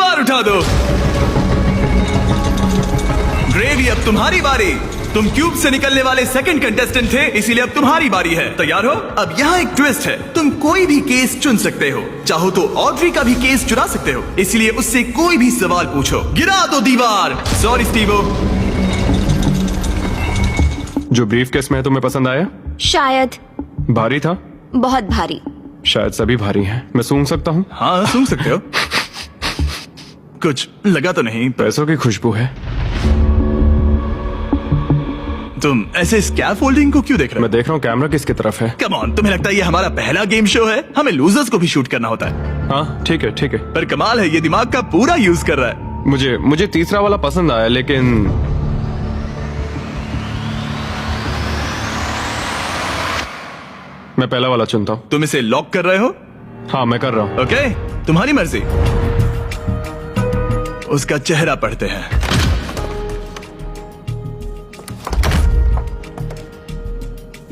दीवार उठा दो। ग्रेवी, अब तुम्हारी बारी। तुम क्यूब से निकलने वाले सेकंड कंटेस्टेंट थे, इसीलिए अब तुम्हारी बारी है। तैयार हो? अब यहाँ एक ट्विस्ट है, तुम कोई भी केस चुन सकते हो। चाहो तो ऑड्री का भी केस चुरा सकते हो, इसलिए उससे कोई भी सवाल पूछो। गिरा दो दीवार। Sorry Stevo. जो ब्रीफ केस में है तुम्हें पसंद आया? शायद। भारी था? बहुत भारी। शायद सभी भारी हैं। मैं सूंघ सकता हूँ? हाँ, सूंघ सकते हो। कुछ लगा तो नहीं? पैसों की खुशबू है। तुम ऐसे स्कैफोल्डिंग को क्यों देख रहे हो? मैं देख रहा हूँ कैमरा किसकी तरफ है। कम ऑन, तुम्हें लगता है ये हमारा पहला गेम शो है? हमें लूजर्स को भी शूट करना होता है। हाँ ठीक है ठीक है। पर कमाल है, ये दिमाग का पूरा यूज कर रहा है। मुझे तीसरा वाला पसंद आया, लेकिन मैं पहला वाला चुनता हूँ। तुम इसे लॉक कर रहे हो? हाँ मैं कर रहा हूँ। ओके, तुम्हारी मर्जी। उसका चेहरा पढ़ते हैं।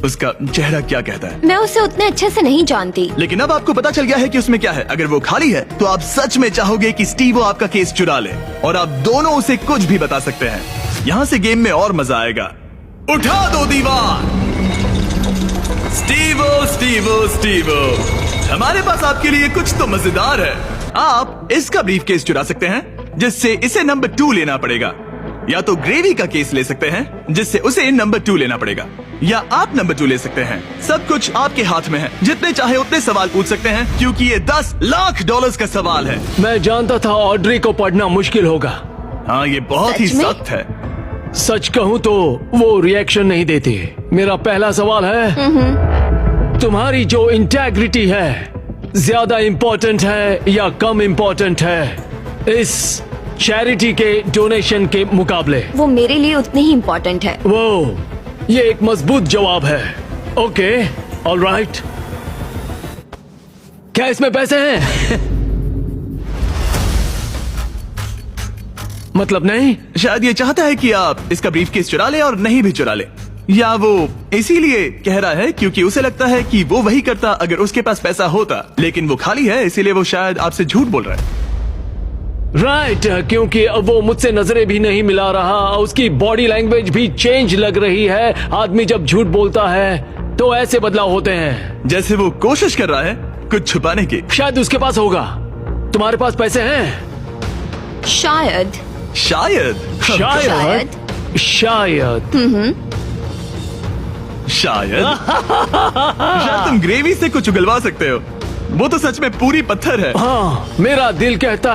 उसका चेहरा क्या कहता है? मैं उसे उतने अच्छे से नहीं जानती। लेकिन अब आपको पता चल गया है कि उसमें क्या है। अगर वो खाली है तो आप सच में चाहोगे कि स्टीवो आपका केस चुरा ले, और आप दोनों उसे कुछ भी बता सकते हैं। यहाँ से गेम में और मजा आएगा। उठा दो दीवार। स्टीवो स्टीवो स्टीवो, हमारे पास आपके लिए कुछ तो मजेदार है। आप इसका ब्रीफ केस चुरा सकते हैं, जिससे इसे नंबर 2 लेना पड़ेगा, या तो ग्रेवी का केस ले सकते हैं, जिससे उसे नंबर 2 लेना पड़ेगा, या आप नंबर 2 ले सकते हैं। सब कुछ आपके हाथ में है। जितने चाहे उतने सवाल पूछ सकते हैं, क्योंकि ये $10 लाख का सवाल है। मैं जानता था ऑड्री को पढ़ना मुश्किल होगा। हाँ, ये बहुत ही सच में? सख्त है। सच कहूँ तो वो रिएक्शन नहीं देती। मेरा पहला सवाल है, तुम्हारी जो इंटेग्रिटी है ज्यादा इम्पोर्टेंट है या कम इम्पोर्टेंट है इस चैरिटी के डोनेशन के मुकाबले? वो मेरे लिए उतनी ही इम्पोर्टेंट है। वो, ये एक मजबूत जवाब है। Okay, alright. क्या इसमें पैसे हैं? मतलब नहीं? शायद ये चाहता है कि आप इसका ब्रीफ केस चुरा ले और नहीं भी चुरा ले, या वो इसीलिए कह रहा है क्योंकि उसे लगता है कि वो वही करता अगर उसके पास पैसा होता, लेकिन वो खाली है, इसीलिए वो शायद आपसे झूठ बोल रहा है। राइट, क्योंकि अब वो मुझसे नजरें भी नहीं मिला रहा, उसकी बॉडी लैंग्वेज भी चेंज लग रही है। आदमी जब झूठ बोलता है तो ऐसे बदलाव होते हैं। जैसे वो कोशिश कर रहा है कुछ छुपाने की। शायद उसके पास होगा। तुम्हारे पास पैसे हैं? शायद। शायद शायद शायद शायद शायद तुम ग्रेवी से कुछ उगलवा सकते हो। वो तो सच में पूरी पत्थर है। हाँ, मेरा दिल कहता